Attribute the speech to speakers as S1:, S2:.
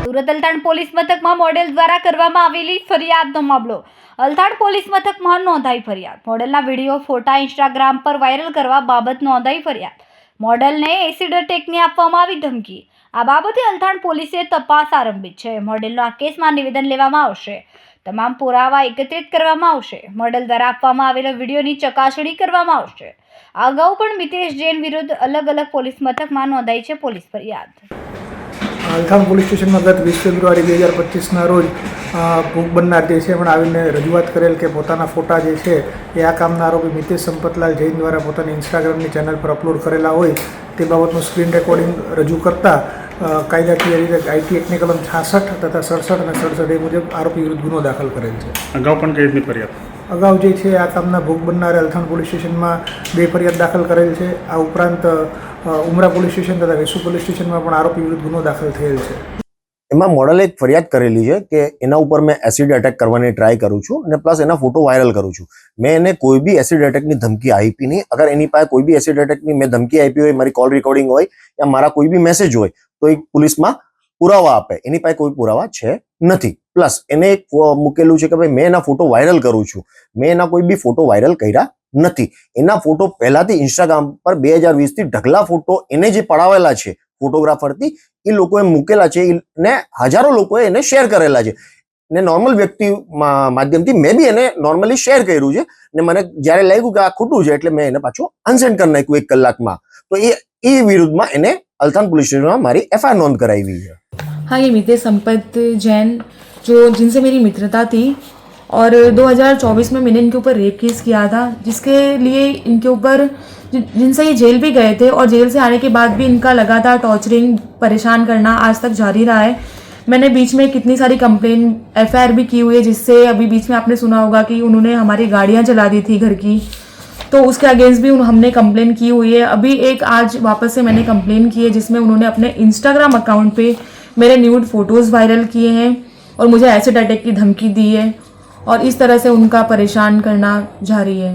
S1: Surat Althan police મથકમાં model દ્વારા કરવામાં આવેલી ફરિયાદનો મામલો. અલથાણ પોલીસ મથકમાં નોંધાઈ ફરિયાદ. મોડેલના વિડીયો ફોટા ઇન્સ્ટાગ્રામ પર વાયરલ કરવા બાબત નોંધાઈ ફરિયાદ. મોડેલને એસિડ એટેકની આપવામાં આવી ધમકી. આ બાબતે અલથાણ પોલીસે તપાસ આરંભી છે. મોડેલનો આ કેસમાં નિવેદન લેવામાં આવશે. તમામ પુરાવા એકત્રિત કરવામાં આવશે. મોડેલ દ્વારા આપવામાં આવેલા વિડીયોની ચકાસણી કરવામાં આવશે. અગાઉ પણ મિતેશ જૈન વિરુદ્ધ અલગ અલગ પોલીસ મથકમાં નોંધાઈ છે પોલીસ ફરિયાદ.
S2: અલથાણ પોલીસ સ્ટેશનમાં ગત 20 ફેબ્રુઆરી 2025ના રોજ ભોગ બનનાર જે છે એમણે આવીને રજૂઆત કરેલ કે પોતાના ફોટા જે છે એ આ કામના આરોપી મિતેશ સંપતલાલ જૈન દ્વારા પોતાની ઇન્સ્ટાગ્રામની ચેનલ પર અપલોડ કરેલા હોય તે બાબતનું સ્ક્રીન રેકોર્ડિંગ રજૂ કરતા કાયદાકીય રીતે આઈટી એક્ટની કલમ 66 તથા 67 અને 67 એ મુજબ આરોપી વિરુદ્ધ ગુનો દાખલ કરેલ છે.
S3: અગાઉ પણ કઈ રીતની ફરિયાદ?
S2: અગાઉ જે છે આ કામના ભોગ બનનારે અલથાણ પોલીસ સ્ટેશનમાં 2 ફરિયાદ દાખલ કરેલ છે. આ ઉપરાંત ઉમરા પોલીસ સ્ટેશન તથા વેસુ પોલીસ સ્ટેશનમાં પણ આરોપી વિરુદ્ધ ગુનો દાખલ થયેલ છે.
S4: એમાં મોડલે એક ફરિયાદ કરેલી છે કે એના ઉપર મેં એસિડ એટેક કરવાની ટ્રાય કરું છું અને પ્લસ એના ફોટો વાયરલ કરું છું. મેં એને કોઈ બી એસિડ એટેકની ધમકી આપી નહીં. અગર એની પાસે કોઈ બી એસિડ એટેકની મેં ધમકી આપી હોય, મારી કોલ રેકોર્ડિંગ હોય યા મારા કોઈ બી મેસેજ હોય તો એ પોલીસમાં પુરાવા આપે. એની પાસે કોઈ પુરાવા છે નથી. પ્લસ એને એક મૂકેલું છે કે ભાઈ મેં એના ફોટો વાયરલ કરું છું. મેં એના કોઈ બી ફોટો વાયરલ કર્યા નથી. એના ફોટો પહેલાથી ઇન્સ્ટાગ્રામ પર 2020થી ઢગલા ફોટો એને જે પડાવેલા છે ફોટોગ્રાફરથી એ લોકોએ મૂકેલા છે ને હજારો લોકોએ એને શેર કરેલા છે. ને નોર્મલ વ્યક્તિ માધ્યમથી મેં બી એને નોર્મલી શેર કર્યું છે ને મને જ્યારે લાગ્યું કે આ ખોટું છે એટલે મેં એને પાછું અનસેન્ડ કરી નાખ્યું 1 કલાકમાં. તો એ વિરુદ્ધમાં એને અલથાણ पुलिस स्टेशन में हमारी एफआईआर नोंद कराई हुई है.
S5: हाँ, ये मितेश संपत जैन जो जिनसे मेरी मित्रता थी और 2024 में मैंने इनके ऊपर रेप केस किया था, जिसके लिए इनके ऊपर जिनसे ये जेल भी गए थे और जेल से आने के बाद भी इनका लगातार टॉर्चरिंग, परेशान करना आज तक जारी रहा है. मैंने बीच में कितनी सारी कंप्लेन एफआईआर भी की हुई है, जिससे अभी बीच में आपने सुना होगा कि उन्होंने हमारी गाड़ियाँ जला दी थी घर की, तो उसके अगेंस्ट भी हमने कंप्लेन की हुई है. अभी एक आज वापस से मैंने कंप्लेन की है जिसमें उन्होंने अपने इंस्टाग्राम अकाउंट पे मेरे न्यूड फोटोज़ वायरल किए हैं और मुझे एसिड अटैक की धमकी दी है और इस तरह से उनका परेशान करना जारी है.